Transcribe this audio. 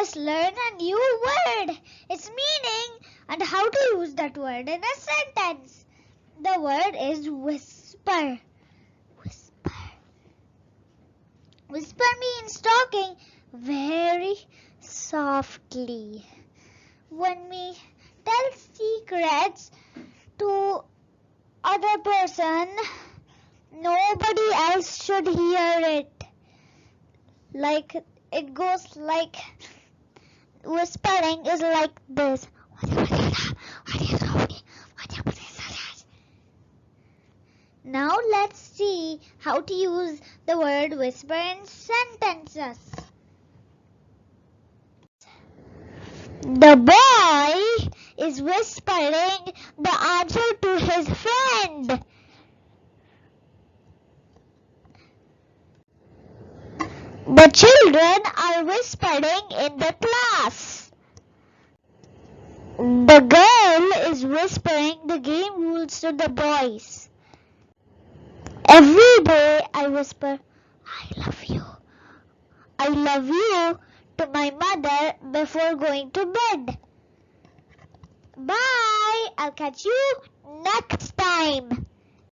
just learn a new word, its meaning, and how to use that word in a sentence. The word is whisper. Whisper. Whisper means talking very softly. When we tell secrets to other person, nobody else should hear it. Like it goes like whispering is like this. Now let's see how to use the word whisper in sentences. The boy is whispering the answer to his friend. The children are whispering in the class. The girl is whispering the game rules to the boys. Every day I whisper, I love you. I love you to my mother before going to bed. Bye. I'll catch you next time.